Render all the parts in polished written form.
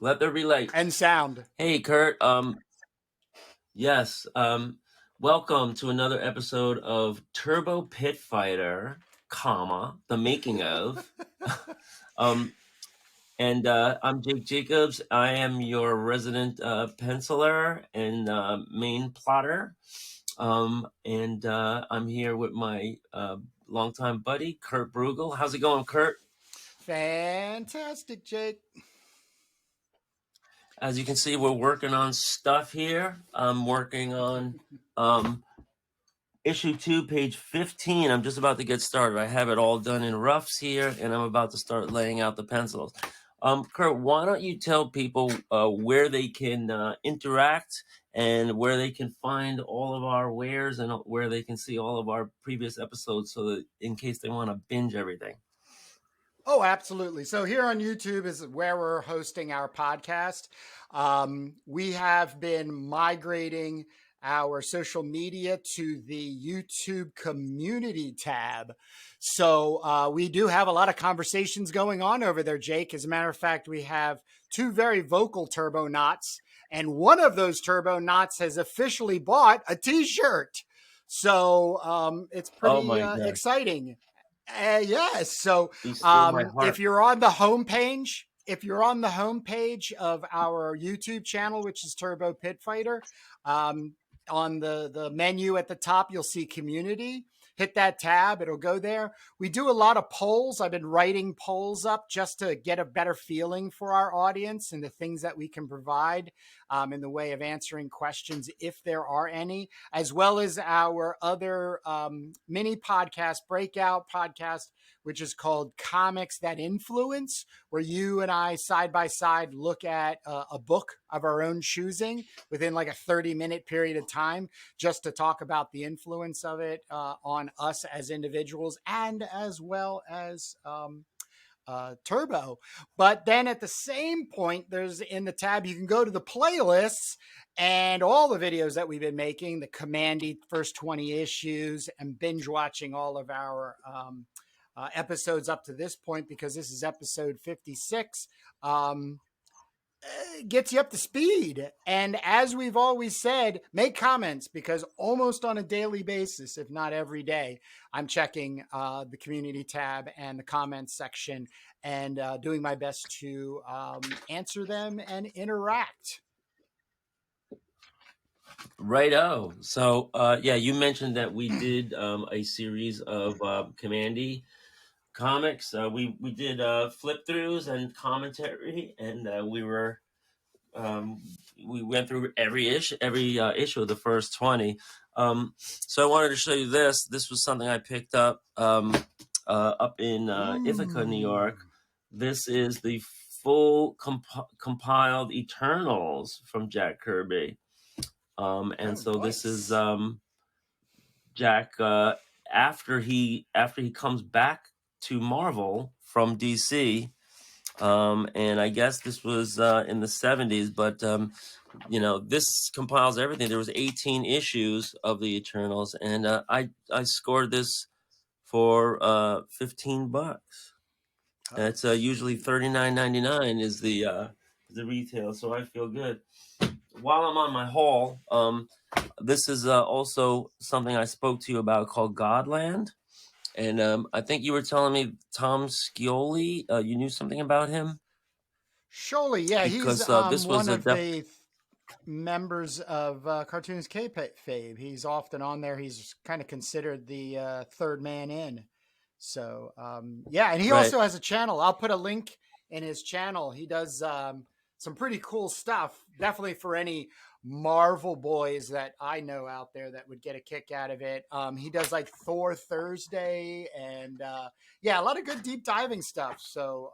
Let there be light. And sound. Hey, Kurt. Yes. Welcome to another episode of Turbo Pit Fighter, the making of. And I'm Jake Jacobs. I am your resident penciler and main plotter. And I'm here with my longtime buddy, Kurt Brugel. How's it going, Kurt? Fantastic, Jake. As you can see, we're working on stuff here. I'm working on issue 2, page 15. I'm just about to get started. I have it all done in roughs here, and I'm about to start laying out the pencils. Kurt, why don't you tell people where they can interact and where they can find all of our wares and where they can see all of our previous episodes, so that in case they want to binge everything. Oh, absolutely. So here on YouTube is where we're hosting our podcast. We have been migrating our social media to the YouTube community tab. So we do have a lot of conversations going on over there, Jake. As a matter of fact, we have 2 very vocal Turbo Knots, and one of those Turbo Knots has officially bought a t-shirt. So it's pretty exciting. Yes. So if you're on the homepage, of our YouTube channel, which is Turbo Pit Fighter, on the menu at the top, you'll see community. Hit that tab. It'll go there. We do a lot of polls. I've been writing polls up just to get a better feeling for our audience and the things that we can provide in the way of answering questions, if there are any, as well as our other mini podcast, breakout podcast, which is called Comics That Influence, where you and I side by side look at a book of our own choosing within like a 30-minute period of time, just to talk about the influence of it on us as individuals and as well as Turbo. But then at the same point, there's in the tab, you can go to the playlists and all the videos that we've been making, the Commandy first 20 issues, and binge watching all of our episodes up to this point, because this is episode 56. Gets you up to speed. And as we've always said, make comments, because almost on a daily basis, if not every day, I'm checking the community tab and the comments section and doing my best to answer them and interact. Righto. So, you mentioned that we did a series of Commandy comics. We did flip throughs and commentary, and we went through every issue of the first 20. So I wanted to show you this. This was something I picked up up in Ithaca, New York. This is the full compiled Eternals from Jack Kirby. This is Jack after he comes back to Marvel from DC, and I guess this was in the 70s, but this compiles everything. There was 18 issues of the Eternals, and I scored this for $15. And it's usually $39.99 is the retail, so I feel good. While I'm on my haul, this is also something I spoke to you about called Godland. And I think you were telling me Tom Scioli, you knew something about him? Scioli, yeah. Because he's one of the members of Cartoons Kayfabe. He's often on there. He's kind of considered the third man in. So, and he also has a channel. I'll put a link in his channel. He does some pretty cool stuff, definitely for any Marvel boys that I know out there that would get a kick out of it. He does like Thor Thursday and a lot of good deep diving stuff. So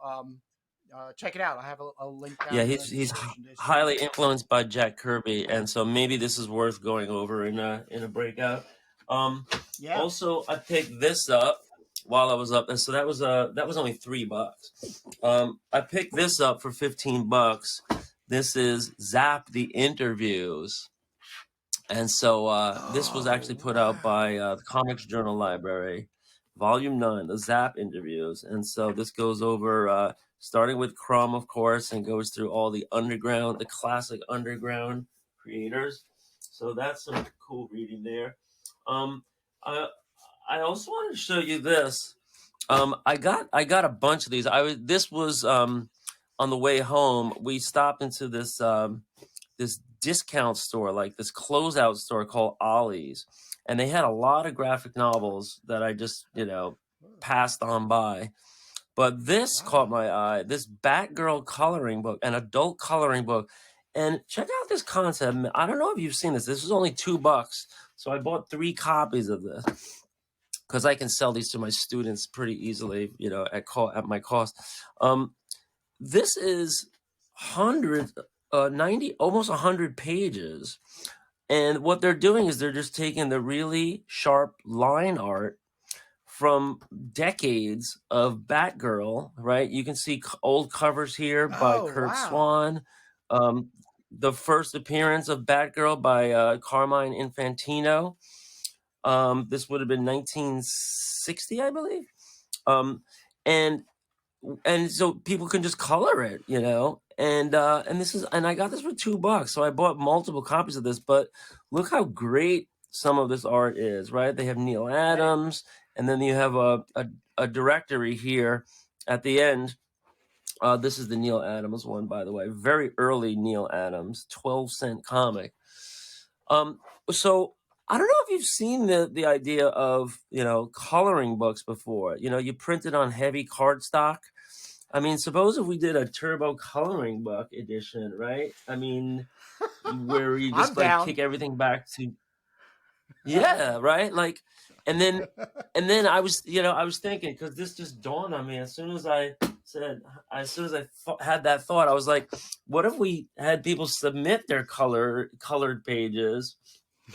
check it out. I have a link down there. He's highly influenced by Jack Kirby, and so maybe this is worth going over in a breakout. Also, I picked this up while I was up, and so that was only $3. I picked this up for $15. This is Zap the Interviews, and so this was actually put out by the Comics Journal Library, Volume 9, the Zap interviews. And so this goes over, starting with Crumb, of course, and goes through all the classic underground creators. So that's some cool reading there. I, I also wanted to show you this. I got a bunch of these. This was on the way home. We stopped into this discount store, like this closeout store called Ollie's, and they had a lot of graphic novels that I just passed on by. But this caught my eye. This Batgirl coloring book, an adult coloring book. And check out this concept. I don't know if you've seen this. This was only $2. So I bought 3 copies of this because I can sell these to my students pretty easily, at my cost. This is 90, almost 100 pages. And what they're doing is they're just taking the really sharp line art from decades of Batgirl, right? You can see old covers here by Kurt Swan. The first appearance of Batgirl by Carmine Infantino. This would have been 1960, I believe. And so people can just color it, and I got this for $2, so I bought multiple copies of this. But look how great some of this art is, right? They have Neil Adams, and then you have a directory here at the end. This is the Neil Adams one, by the way, very early Neil Adams, 12-cent comic. So I don't know if you've seen the idea of coloring books before. You print it on heavy cardstock. I mean, suppose if we did a turbo coloring book edition, right? I mean, where you just kick everything back to, yeah, right? Like, and then I was thinking, because this just dawned on me as soon as I had that thought, I was like, what if we had people submit their colored pages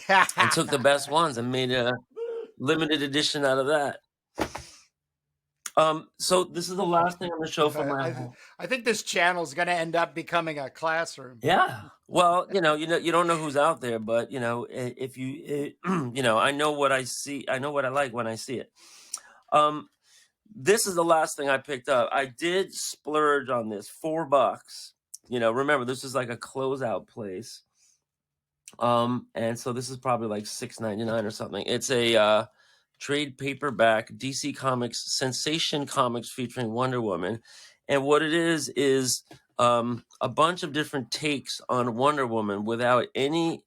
and took the best ones and made a limited edition out of that? So this is the last thing I'm going to show from my. I think this channel is going to end up becoming a classroom. Yeah. Well, you don't know who's out there, but if you, I know what I see. I know what I like when I see it. This is the last thing I picked up. I did splurge on this, $4. Remember, this is like a closeout place. And so this is probably like $6.99 or something. It's a trade paperback DC Comics Sensation Comics featuring Wonder Woman. And what it is a bunch of different takes on Wonder Woman without any,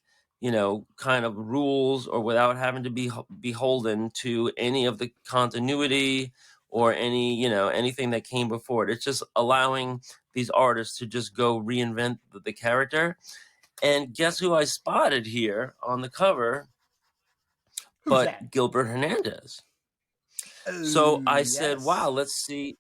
kind of rules, or without having to be beholden to any of the continuity or anything that came before it. It's just allowing these artists to just go reinvent the character. And guess who I spotted here on the cover? Who's that? Gilbert Hernandez. So I said, wow, let's see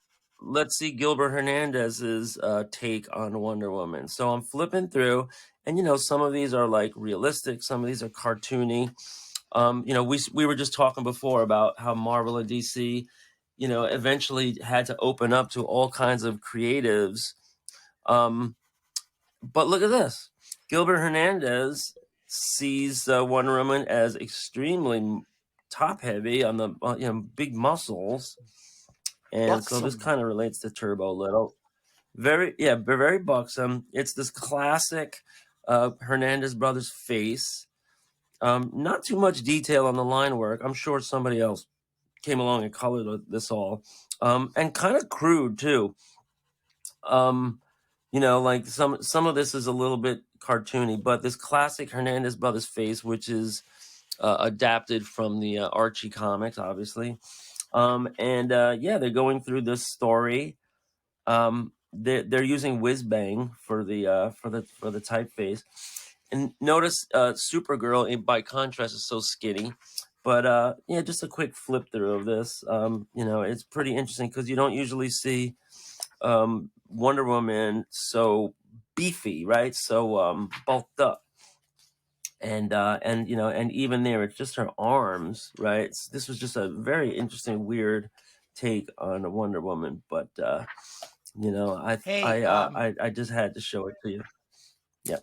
Gilbert Hernandez's take on Wonder Woman. So I'm flipping through, and some of these are like realistic, some of these are cartoony. We were just talking before about how Marvel and DC, eventually had to open up to all kinds of creatives. But look at this. Gilbert Hernandez sees Wonder Woman as extremely top heavy on the big muscles, and buxom. So this kind of relates to Turbo a little. Very buxom. It's this classic Hernandez brothers face. Not too much detail on the line work. I'm sure somebody else came along and colored this all, and kind of crude too. Like some of this is a little bit cartoony, but this classic Hernandez brothers face, which is adapted from the Archie comics, obviously. They're going through this story. They're using whiz bang for the typeface, and notice Supergirl by contrast is so skinny. But just a quick flip through of this. It's pretty interesting because you don't usually see Wonder Woman so beefy, right? So bulked up. And even there, it's just her arms, right? This was just a very interesting, weird take on Wonder Woman, but I just had to show it to you. Yeah.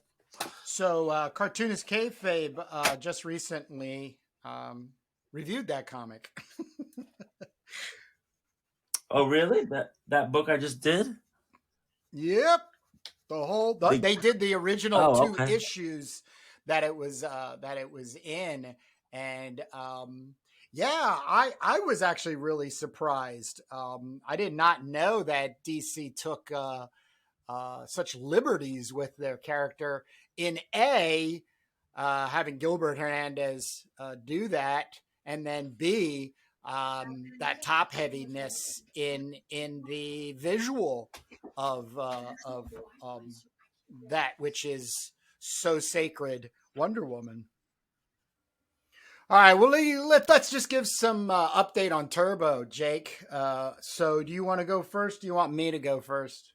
So cartoonist Kayfabe just recently reviewed that comic. Oh, really? That book I just did? Yep. They, They did the original oh, two okay. issues that it was in, and yeah, I was actually really surprised. I did not know that DC took such liberties with their character in having Gilbert Hernandez do that, and then B, that top heaviness in the visual of that which is so sacred, Wonder Woman. All right, well, let's just give some update on Turbo, Jake. So, do you want to go first? Do you want me to go first?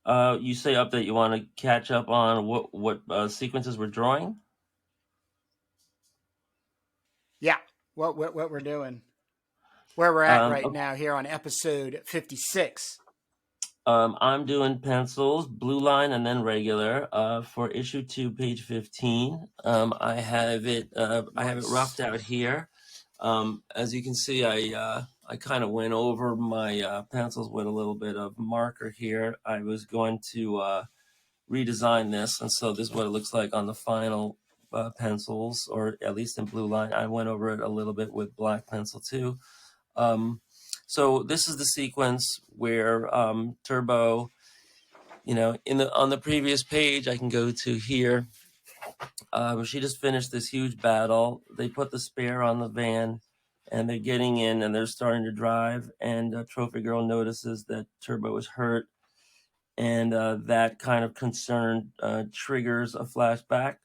You say up that you want to catch up on what sequences we're drawing. Yeah, what we're doing, where we're at right Okay. now here on episode 56. I'm doing pencils, blue line, and then regular. For issue 2, page 15. I have it. I have it roughed Nice. out here. As you can see, I kind of went over my pencils with a little bit of marker here. I was going to redesign this, and so this is what it looks like on the final pencils, or at least in blue line. I went over it a little bit with black pencil too. Um, so this is the sequence where Turbo, on the previous page, I can go to here. She just finished this huge battle. They put the spare on the van, and they're getting in, and they're starting to drive. And Trophy Girl notices that Turbo is hurt, and that kind of concern triggers a flashback.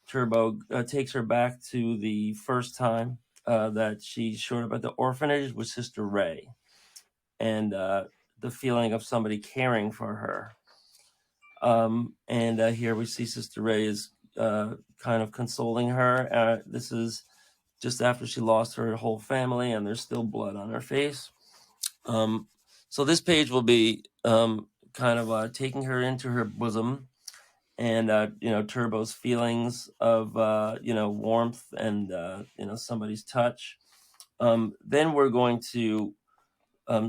Turbo takes her back to the first time that she showed up at the orphanage with Sister Ray, and the feeling of somebody caring for her. And here we see Sister Ray is kind of consoling her. This is just after she lost her whole family, and there's still blood on her face. So this page will be kind of taking her into her bosom, and Turbo's feelings of warmth and somebody's touch. Then we're going to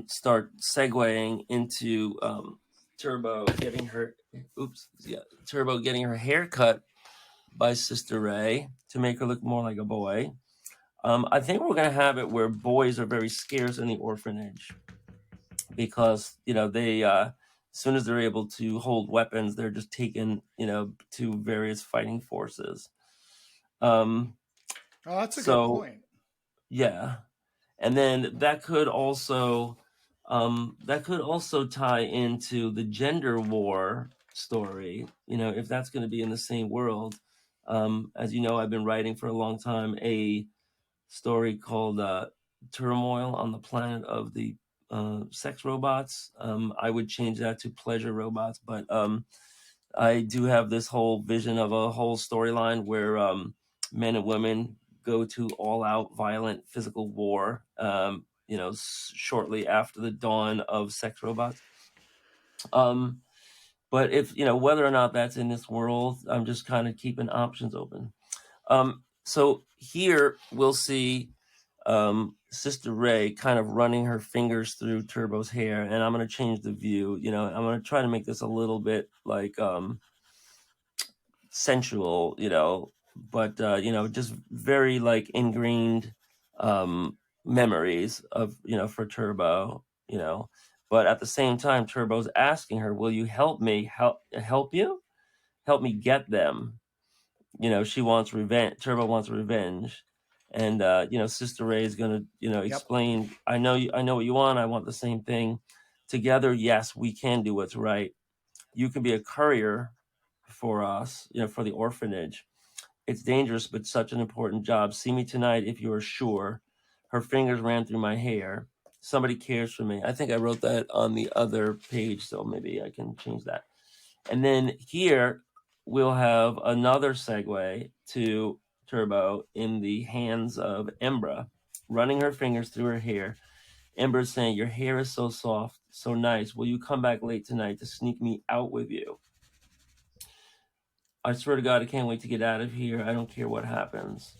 start segueing into Turbo getting her Turbo getting her hair cut by Sister Ray to make her look more like a boy. I think we're going to have it where boys are very scarce in the orphanage because they as soon as they're able to hold weapons, they're just taken to various fighting forces. Oh, that's a good So point. yeah, and then that could also tie into the gender war story. If that's going to be in the same world. As you know, I've been writing for a long time a story called Turmoil on the Planet of the Sex Robots. I would change that to Pleasure Robots, but I do have this whole vision of a whole storyline where men and women go to all-out violent physical war. Shortly after the dawn of sex robots. But if whether or not that's in this world, I'm just kind of keeping options open. So here we'll see Sister Ray kind of running her fingers through Turbo's hair, and I'm going to change the view. I'm going to try to make this a little bit like sensual, but just very like ingrained memories of for Turbo, but at the same time Turbo's asking her, will you help me help me get them? She wants revenge. Turbo wants revenge, and Sister Ray is gonna Yep. explain, I know what you want, I want the same thing. Together, yes, we can do what's right. You can be a courier for us, for the orphanage. It's dangerous, but such an important job. See me tonight if you are sure. Her fingers ran through my hair. Somebody cares for me. I think I wrote that on the other page, so maybe I can change that. And then here we'll have another segue to Turbo in the hands of Embra, running her fingers through her hair. Ember's saying, your hair is so soft, so nice. Will you come back late tonight to sneak me out with you? I swear to God, I can't wait to get out of here. I don't care what happens.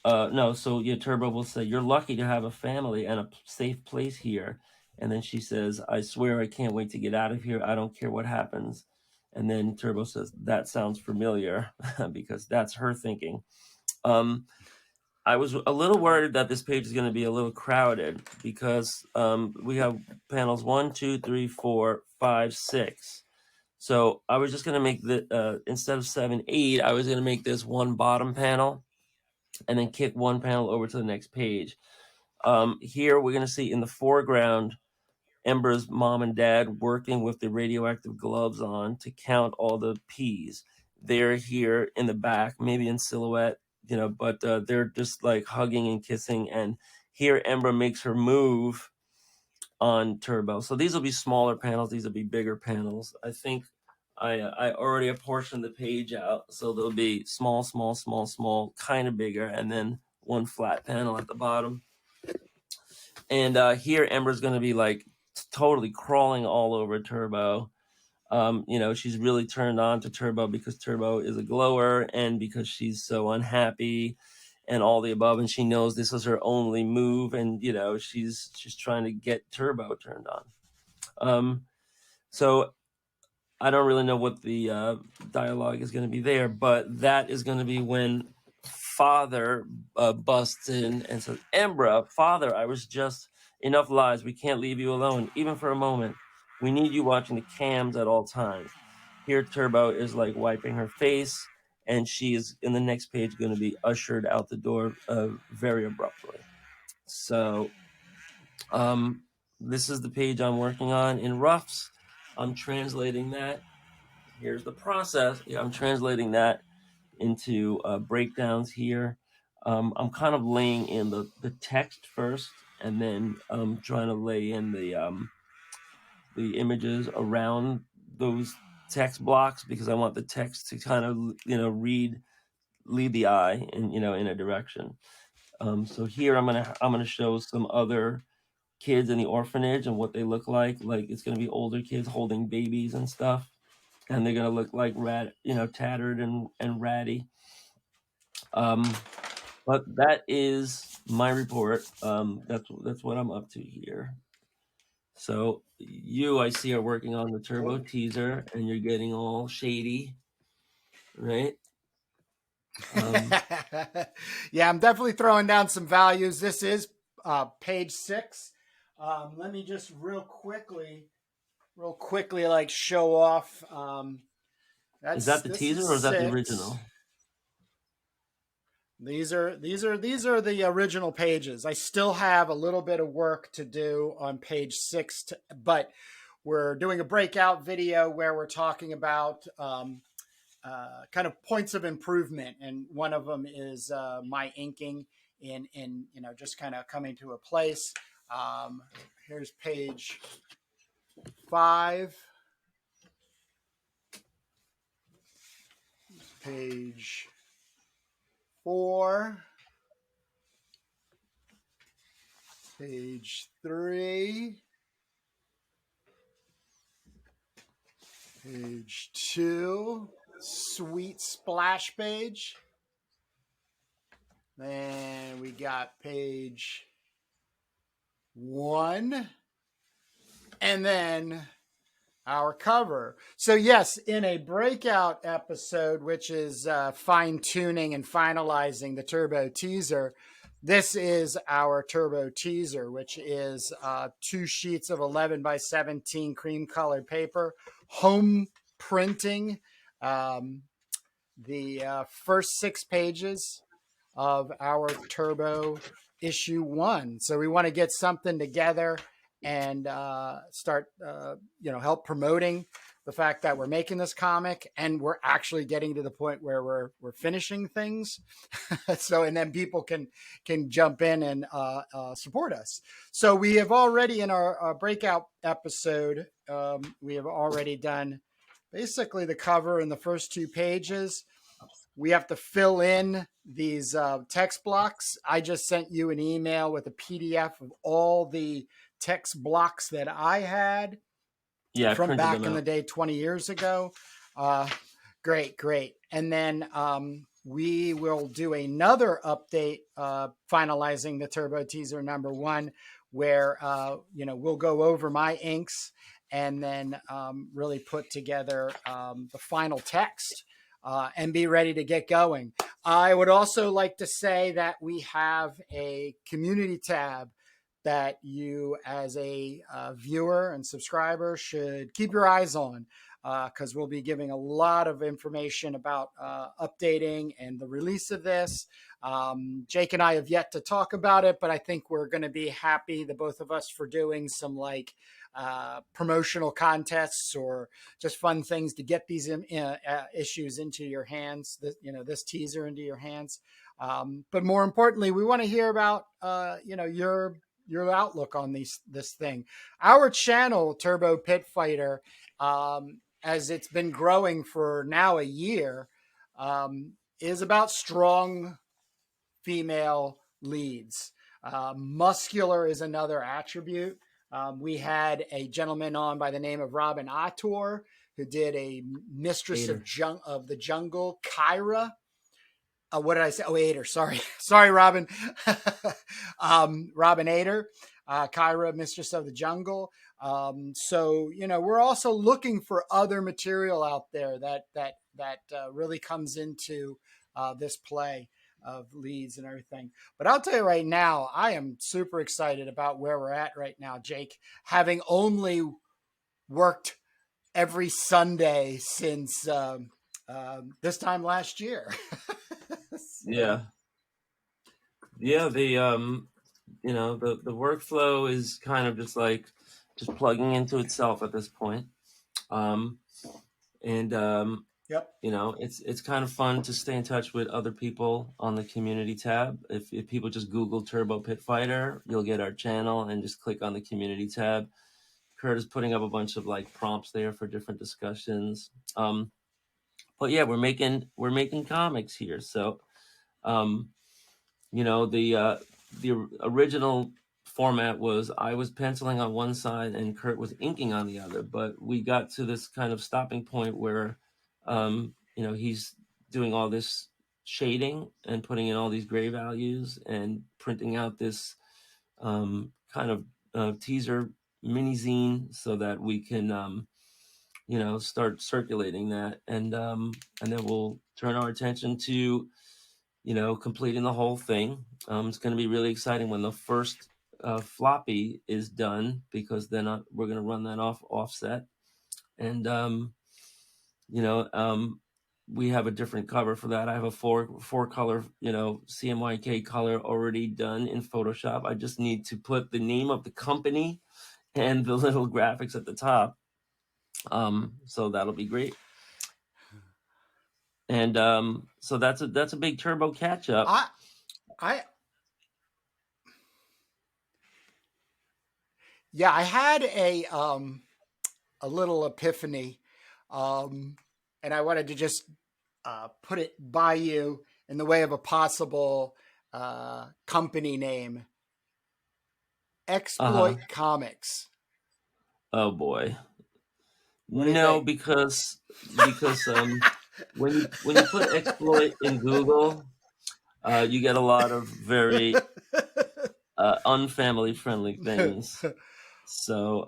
no, so yeah, Turbo will say, "You're lucky to have a family and a safe place here." And then she says, "I swear I can't wait to get out of here. I don't care what happens." And then Turbo says, "That sounds familiar," because that's her thinking. Um, I was a little worried that this page is going to be a little crowded because we have panels 1, 2, 3, 4, 5, 6. So I was just going to make the instead of 7, 8, I was going to make this one bottom panel and then kick one panel over to the next page. Here we're going to see in the foreground Ember's mom and dad working with the radioactive gloves on to count all the P's. They're here in the back, maybe in silhouette, but they're just like hugging and kissing. And here Ember makes her move on Turbo. So these will be smaller panels. These will be bigger panels. I think I already apportioned the page out. So there'll be small, small, small, small, kind of bigger, and then one flat panel at the bottom. And here Ember's going to be like totally crawling all over Turbo. She's really turned on to Turbo because Turbo is a glower and because she's so unhappy and all the above. And she knows this is her only move. And, she's trying to get Turbo turned on. So I don't really know what the dialogue is going to be there, but that is going to be when Father busts in and says, "Embra, Father, I was just enough lies. We can't leave you alone, even for a moment. We need you watching the cams at all times." Here, Turbo is like wiping her face, and she is in the next page going to be ushered out the door very abruptly. So, this is the page I'm working on in roughs. I'm translating that. Here's the process. I'm translating that into breakdowns here. I'm kind of laying in the text first, and then trying to lay in the images around those text blocks because I want the text to kind of lead the eye in a direction. So here I'm gonna show some other kids in the orphanage and what they look like. Like it's gonna be older kids holding babies and stuff, and they're gonna look like tattered and ratty. But that is my report. That's what I'm up to here. So I see, are working on the Turbo teaser, and you're getting all shady, right? Yeah, I'm definitely throwing down some values. This is page 6. Let me just real quickly like show off. Is that the This teaser is or is that the 6. original? These are the original pages. I still have a little bit of work to do on page 6, but we're doing a breakout video where we're talking about kind of points of improvement, and one of them is my inking in just kind of coming to a place. Here's page 5. Page 4. Page 3. Page 2. Sweet splash page. Then we got page 1. And then our cover. So yes, in a breakout episode, which is fine tuning and finalizing the Turbo teaser, this is our Turbo teaser, which is 2 sheets of 11 by 17 cream colored paper, home printing the first 6 pages of our Turbo issue 1. So we want to get something together and start, help promoting the fact that we're making this comic and we're actually getting to the point where we're finishing things. So, and then people can jump in and support us. So we have already in our breakout episode, we have already done basically the cover in the first 2 pages. We have to fill in these text blocks. I just sent you an email with a PDF of all the text blocks that I had from back in the day 20 years ago. Great. And then we will do another update, finalizing the Turbo Teaser #1, where we'll go over my inks and then really put together the final text and be ready to get going. I would also like to say that we have a community tab that you, as a viewer and subscriber, should keep your eyes on, because we'll be giving a lot of information about updating and the release of this. Jake and I have yet to talk about it, but I think we're going to be happy, the both of us, for doing some promotional contests or just fun things to get these issues into your hands, this teaser into your hands. But more importantly, we want to hear about your outlook on this thing. Our channel, Turbo Pit Fighter, as it's been growing for now a year, is about strong female leads. Muscular is another attribute. We had a gentleman on by the name of Robin Ator, who did a Mistress of the Jungle, Kyra. What did I say? Oh, Ader. Sorry. Sorry, Robin. Robin Ader, Kyra, Mistress of the Jungle. So, we're also looking for other material out there that really comes into this play of leads and everything. But I'll tell you right now, I am super excited about where we're at right now, Jake, having only worked every Sunday since this time last year. Yeah. The workflow is kind of just plugging into itself at this point. Yep. It's kind of fun to stay in touch with other people on the community tab. If people just Google Turbo Pit Fighter, you'll get our channel and just click on the community tab. Kurt is putting up a bunch of prompts there for different discussions. But yeah, we're making comics here. So, the original format was I was penciling on one side and Kurt was inking on the other. But we got to this kind of stopping point where, he's doing all this shading and putting in all these gray values and printing out this kind of teaser mini zine so that we can start circulating that, and then we'll turn our attention to completing the whole thing. It's going to be really exciting when the first floppy is done, because then we're going to run that offset, and we have a different cover for that. I have a four color CMYK color already done in Photoshop. I just need to put the name of the company and the little graphics at the top. So that'll be great. And so that's a big turbo catch up. I had a little epiphany, and I wanted to just put it by you in the way of a possible company name: Exploit Comics. Oh boy. No, because when you put exploit in Google, you get a lot of very unfamily friendly things. So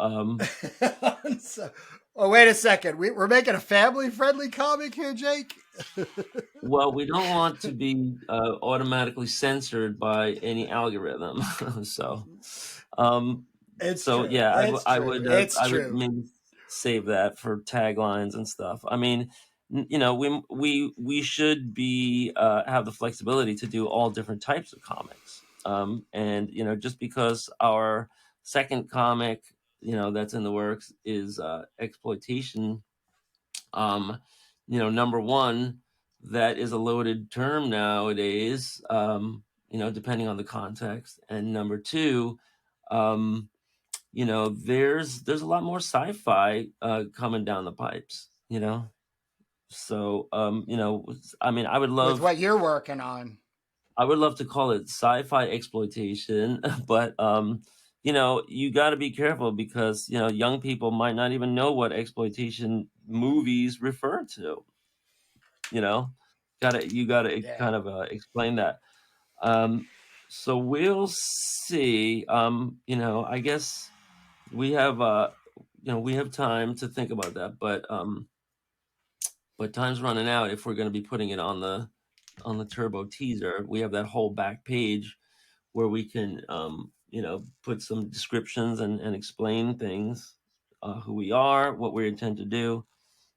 wait a second. We're making a family friendly comic here, Jake. Well, we don't want to be automatically censored by any algorithm. So true. Yeah, I would true. maybe save that for taglines and stuff. I mean, we should be have the flexibility to do all different types of comics. And just because our second comic, that's in the works is exploitation. #1, that is a loaded term nowadays. Depending on the context. And #2, there's a lot more sci-fi coming down the pipes. So I mean, I would love with what you're working on. I would love to call it sci-fi exploitation, but you got to be careful, because young people might not even know what exploitation movies refer to. You gotta Yeah. kind of explain that. Um, so we'll see. I guess we have we have time to think about that, but time's running out if we're going to be putting it on the Turbo teaser. We have that whole back page where we can put some descriptions and explain things, who we are, what we intend to do,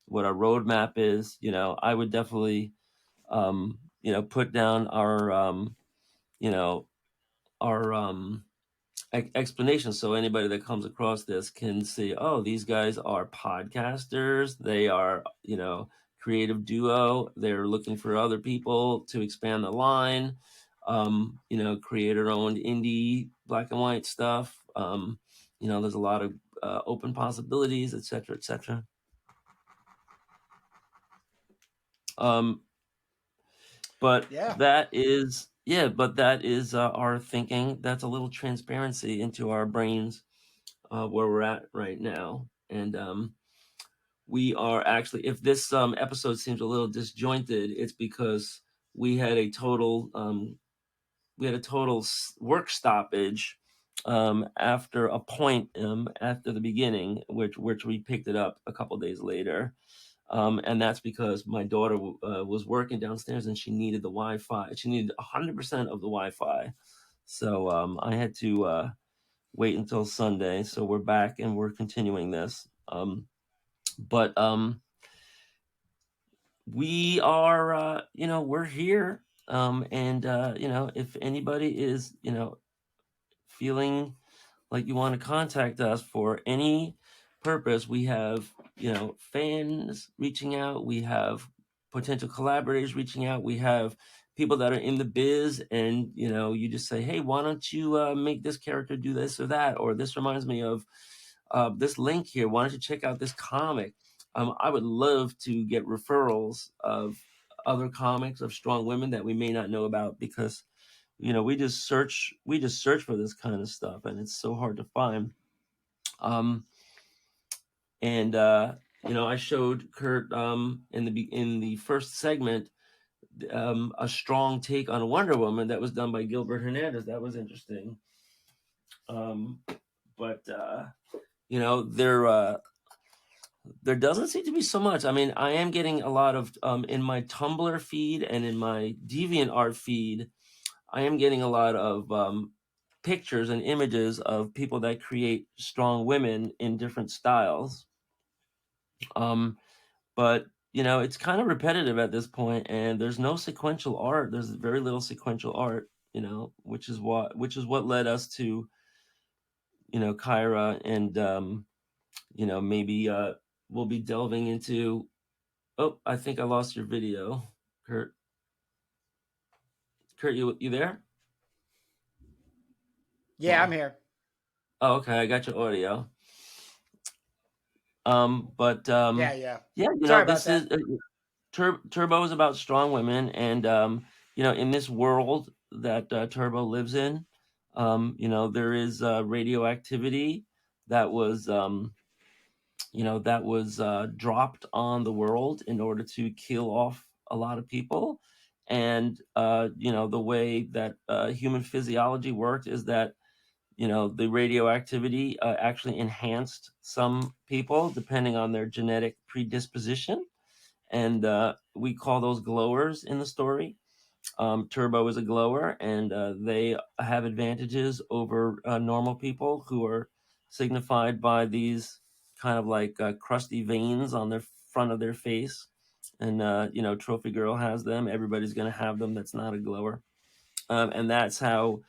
what our roadmap is. I would definitely put down you know our explanation, so anybody that comes across this can see, oh, these guys are podcasters, they are creative duo, they're looking for other people to expand the line, creator owned indie black and white stuff. There's a lot of open possibilities, etc., etc. um but Yeah. that is our thinking. That's a little transparency into our brains, where we're at right now. And we are actually, if this episode seems a little disjointed, it's because we had a total work stoppage after a point, after the beginning, which we picked it up a couple days later. And that's because my daughter was working downstairs and she needed the Wi-Fi. She needed 100% of the Wi-Fi. So I had to wait until Sunday. So we're back and we're continuing this. But we are, we're here. And if anybody is, feeling like you want to contact us for any purpose, we have, fans reaching out, we have potential collaborators reaching out, we have people that are in the biz, and you just say, hey, why don't you make this character do this or that, or this reminds me of this link here, why don't you check out this comic. I would love to get referrals of other comics of strong women that we may not know about, because we just search for this kind of stuff and it's so hard to find. um and I showed Kurt in the first segment a strong take on Wonder Woman that was done by Gilbert Hernandez. That was interesting. But there doesn't seem to be so much. I mean, I am getting a lot of in my Tumblr feed and in my DeviantArt feed, I am getting a lot of pictures and images of people that create strong women in different styles. But it's kind of repetitive at this point, and there's no sequential art. There's very little sequential art, which is what led us to Kyra, and maybe we'll be delving into. Oh, I think I lost your video, Kurt. Kurt, you there? Yeah, I'm Oh, here. oh, okay, I got your audio. But Yeah, yeah. yeah, Sorry about this is that. Turbo is about strong women, and in this world that Turbo lives in, there is radioactivity that was dropped on the world in order to kill off a lot of people. And the way that human physiology worked is that the radioactivity actually enhanced some people depending on their genetic predisposition, and we call those glowers in the story. Turbo is a glower, and they have advantages over normal people, who are signified by these kind of like crusty veins on their front of their face. And Trophy Girl has them. Everybody's going to have them that's not a glower. And that's how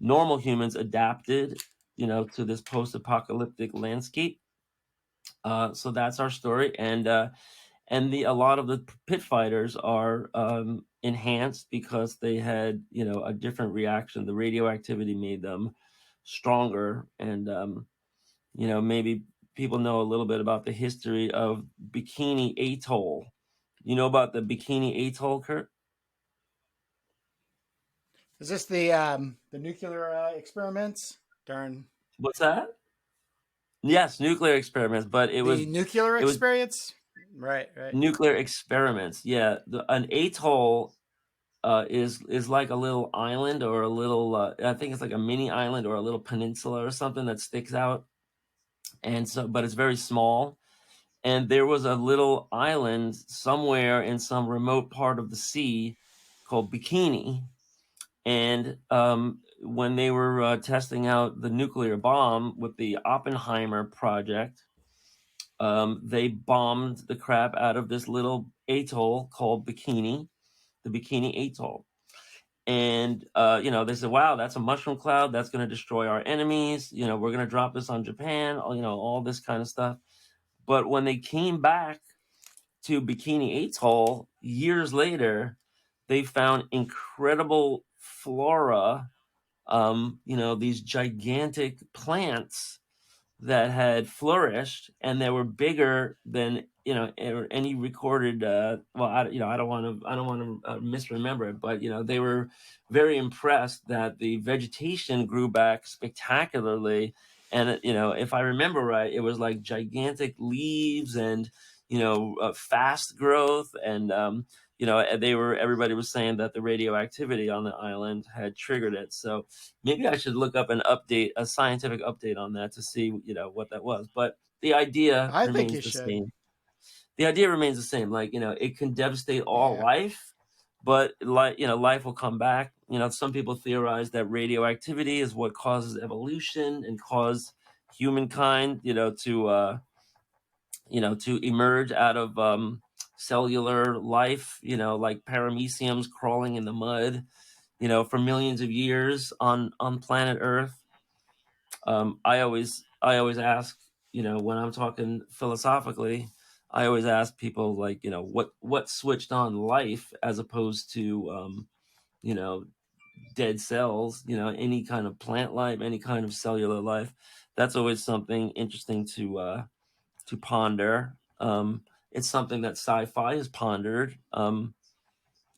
normal humans adapted, to this post-apocalyptic landscape. So that's our story, and a lot of the pit fighters are enhanced because they had a different reaction. The radioactivity made them stronger, and maybe people know a little bit about the history of Bikini Atoll. You know about the Bikini Atoll, Kurt? Is this the nuclear experiments during What's that? Yes, nuclear experiments, but it was the nuclear it was experience? Right. Nuclear experiments. Yeah, an atoll is like a little island or a little. I think it's like a mini island or a little peninsula or something that sticks out, and so but it's very small. And there was a little island somewhere in some remote part of the sea called Bikini. And when they were testing out the nuclear bomb with the Oppenheimer project, they bombed the crap out of this little atoll called Bikini, the Bikini Atoll. And they said, "Wow, that's a mushroom cloud. That's going to destroy our enemies. We're going to drop this on Japan. All this kind of stuff." But when they came back to Bikini Atoll years later, they found incredible flora. These gigantic plants that had flourished, and they were bigger than any recorded. I don't want to misremember it, but they were very impressed that the vegetation grew back spectacularly. And if I remember right, it was like gigantic leaves and fast growth. And everybody was saying that the radioactivity on the island had triggered it. So maybe I should look up a scientific update on that to see, what that was. But the idea I think remains you the should. same. The idea remains the same. Like, it can devastate all Yeah. life, but life will come back. Some people theorize that radioactivity is what causes evolution and cause humankind, to emerge out of cellular life, like parameciums crawling in the mud, for millions of years on planet Earth. I always ask, when I'm talking philosophically, I always ask people like, what switched on life as opposed to, you know, dead cells, any kind of plant life, any kind of cellular life. That's always something interesting to ponder. It's something that sci-fi has pondered. I'm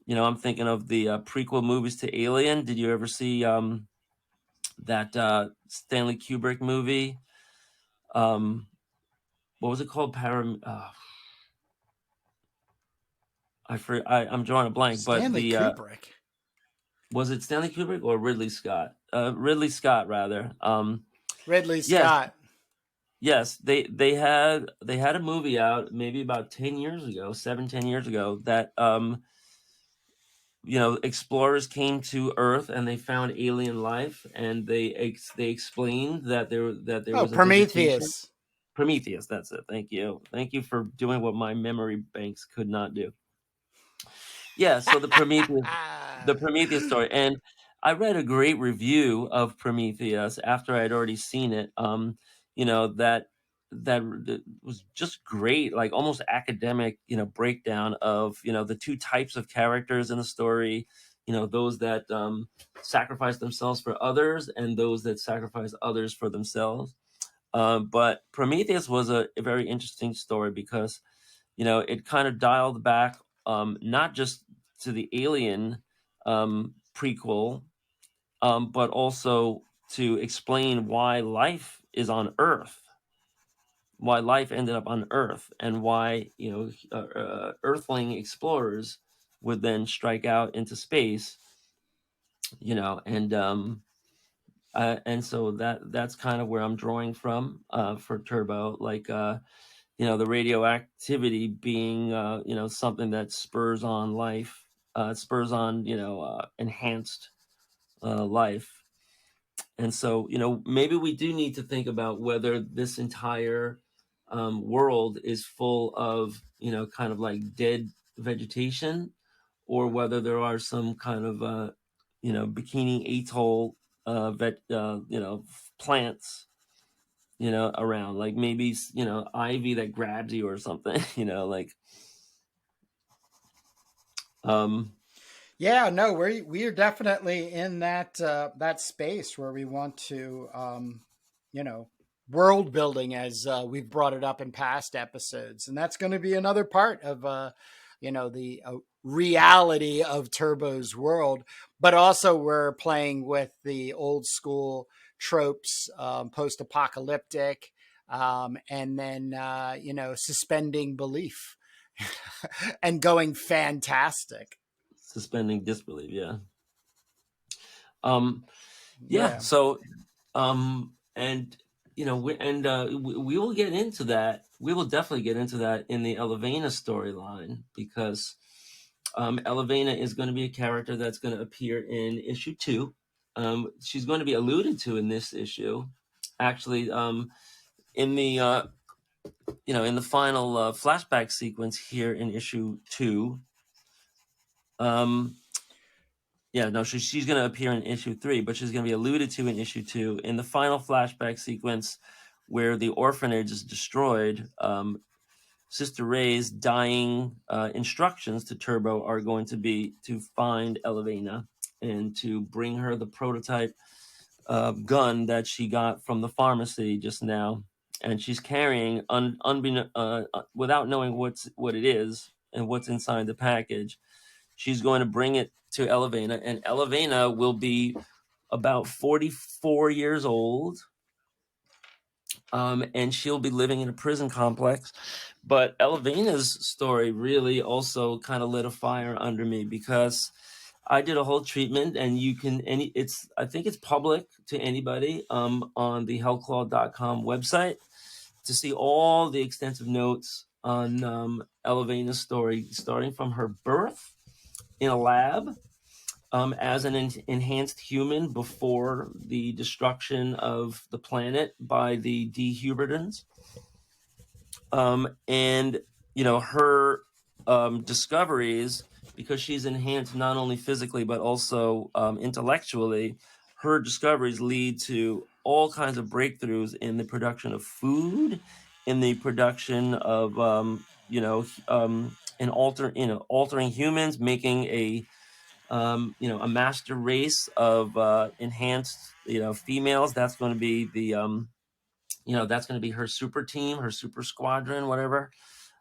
thinking of the prequel movies to Alien. Did you ever see that Stanley Kubrick movie? Um, what was it called? I'm drawing a blank, but Stanley the Kubrick. was it Stanley Kubrick or Ridley Scott? Ridley Scott, rather. Ridley Yes, Scott. yes. They had a movie out maybe about 10 years ago, 7, 10 years ago, that explorers came to Earth and they found alien life, and they explained that there Oh, was a vegetation. Prometheus. Prometheus, that's it. Thank you for doing what my memory banks could not do. Yeah, so the Prometheus story. And I read a great review of Prometheus after I'd already seen it. That was just great, like almost academic, breakdown of, the two types of characters in the story, those that sacrifice themselves for others and those that sacrifice others for themselves. But Prometheus was a very interesting story because it kind of dialed back, not just to the Alien prequel, but also to explain why life is on Earth, why life ended up on Earth, and why Earthling explorers would then strike out into space, and so that's kind of where I'm drawing from for Turbo, like the radioactivity being something that spurs on life, spurs on enhanced life. And so maybe we do need to think about whether this entire world is full of kind of like dead vegetation, or whether there are some kind of Bikini Atoll plants around, like maybe ivy that grabs you or something. Like um Yeah, no, we are definitely in that space where we want to, you know, world building, as we've brought it up in past episodes, and that's going to be another part of the reality of Turbo's world. But also, we're playing with the old school tropes, post apocalyptic, and then suspending belief. and going fantastic. Suspending disbelief. Yeah. Um, yeah. Yeah. So, and we will get into that. We will definitely get into that in the Elevena storyline, because Elevena is going to be a character that's going to appear in issue 2. She's going to be alluded to in this issue, actually. In the in the final flashback sequence here in issue 2. She's going to appear in issue 3, but she's going to be alluded to in issue 2 in the final flashback sequence where the orphanage is destroyed. Sister Ray's dying instructions to Turbo are going to be to find Elevena and to bring her the prototype gun that she got from the pharmacy just now, and she's carrying without knowing what it is and what's inside the package. She's going to bring it to Elevena, and Elevena will be about 44 years old, and she'll be living in a prison complex. But Elevena's story really also kind of lit a fire under me, because I did a whole treatment, and I think it's public to anybody on the hellclaw.com website to see all the extensive notes on Elevena's story, starting from her birth in a lab as an enhanced human before the destruction of the planet by the Dehuberdans. And, her discoveries, because she's enhanced not only physically but also intellectually, her discoveries lead to all kinds of breakthroughs in the production of food, in the production of, altering humans, making a master race of enhanced, females. That's going to be that's going to be her super team, her super squadron, whatever,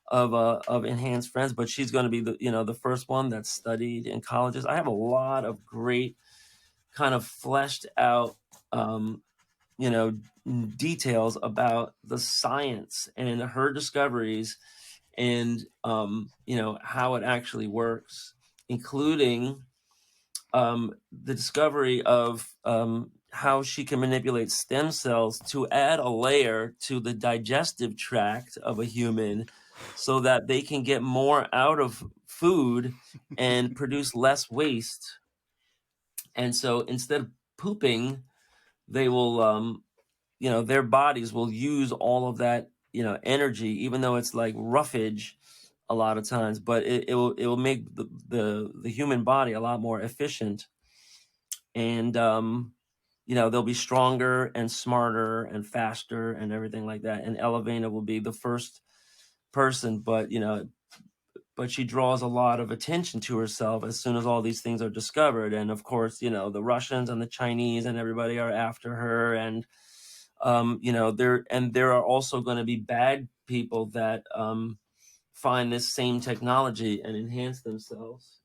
of enhanced friends. But she's going to be the first one that's studied in colleges. I have a lot of great kind of fleshed out details about the science and her discoveries, and how it actually works, including the discovery of how she can manipulate stem cells to add a layer to the digestive tract of a human so that they can get more out of food and produce less waste. And so instead of pooping, they will, their bodies will use all of that, energy, even though it's like roughage a lot of times, but it will make the human body a lot more efficient. And they'll be stronger and smarter and faster and everything like that. And Elevena will be the first person, but she draws a lot of attention to herself as soon as all these things are discovered. And of course, the Russians and the Chinese and everybody are after her. And there are also going to be bad people that find this same technology and enhance themselves.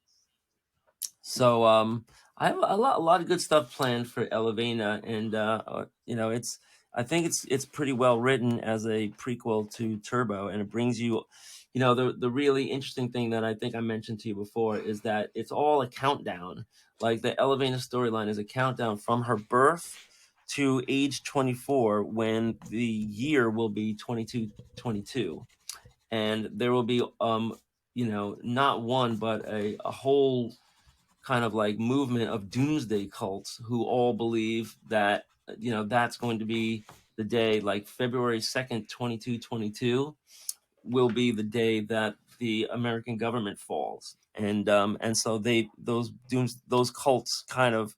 So I have a lot of good stuff planned for Elevena, and I think it's pretty well written as a prequel to Turbo, and it brings you, the really interesting thing that I think I mentioned to you before is that it's all a countdown. Like the Elevena storyline is a countdown from her birth to age 24, when the year will be 2222, and there will be not one but a whole kind of like movement of doomsday cults who all believe that that's going to be the day, like February 2nd, 2222 will be the day that the American government falls. And so those cults kind of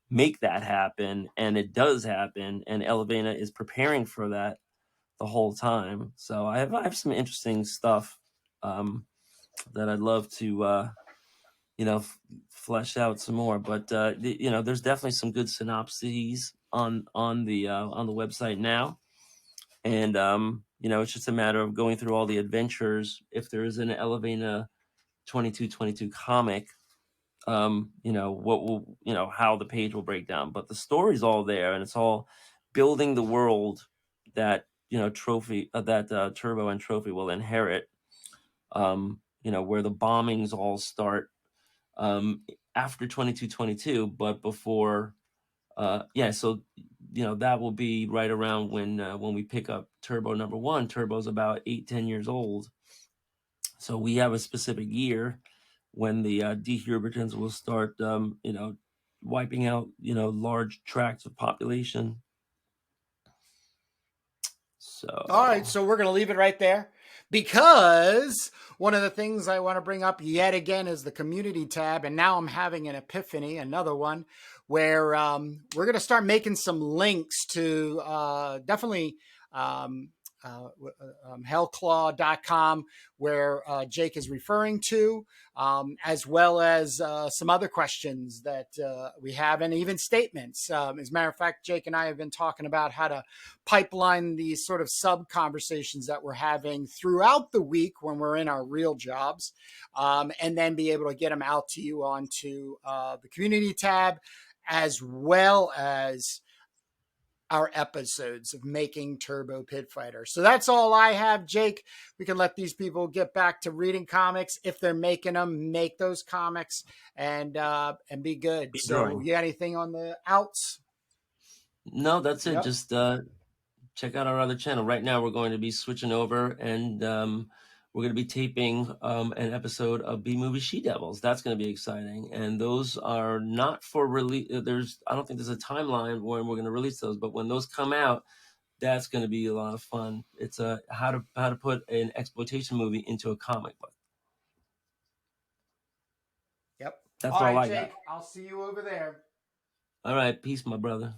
make that happen, and it does happen, and Elevena is preparing for that the whole time. So I have some interesting stuff that I'd love to flesh out some more. But there's definitely some good synopses on the website now, and it's just a matter of going through all the adventures. If there is an Elevena 2222 comic, what will how the page will break down. But the story's all there, and it's all building the world that Turbo and Trophy will inherit. where the bombings all start after 2222, but before. So that will be right around when we pick up Turbo #1. Turbo's about 8-10 years old, so we have a specific year when the dehubritans will start, wiping out large tracts of population. All right, So so we're going to leave it right there because one of the things I want to bring up yet again is the community tab. And now I'm having an epiphany, another one, where we're going to start making some links to definitely hellclaw.com, where Jake is referring to, as well as some other questions that we have, and even statements. As a matter of fact, Jake and I have been talking about how to pipeline these sort of sub conversations that we're having throughout the week when we're in our real jobs, and then be able to get them out to you onto the community tab, as well as our episodes of making Turbo Pit Fighter. So that's all I have, Jake. We can let these people get back to reading comics. If they're making them, make those comics and be good. be So drawing. you got anything on the outs? No, that's it. Yep. Just check out our other channel. Right now, we're going to be switching over, and we're going to be taping an episode of B Movie She Devils. That's going to be exciting, and those are not for release. I don't think there's a timeline when we're going to release those, but when those come out, that's going to be a lot of fun. It's how to put an exploitation movie into a comic book. Yep. That's All all right, I got. Jake. I'll see you over there. All right, peace, my brother.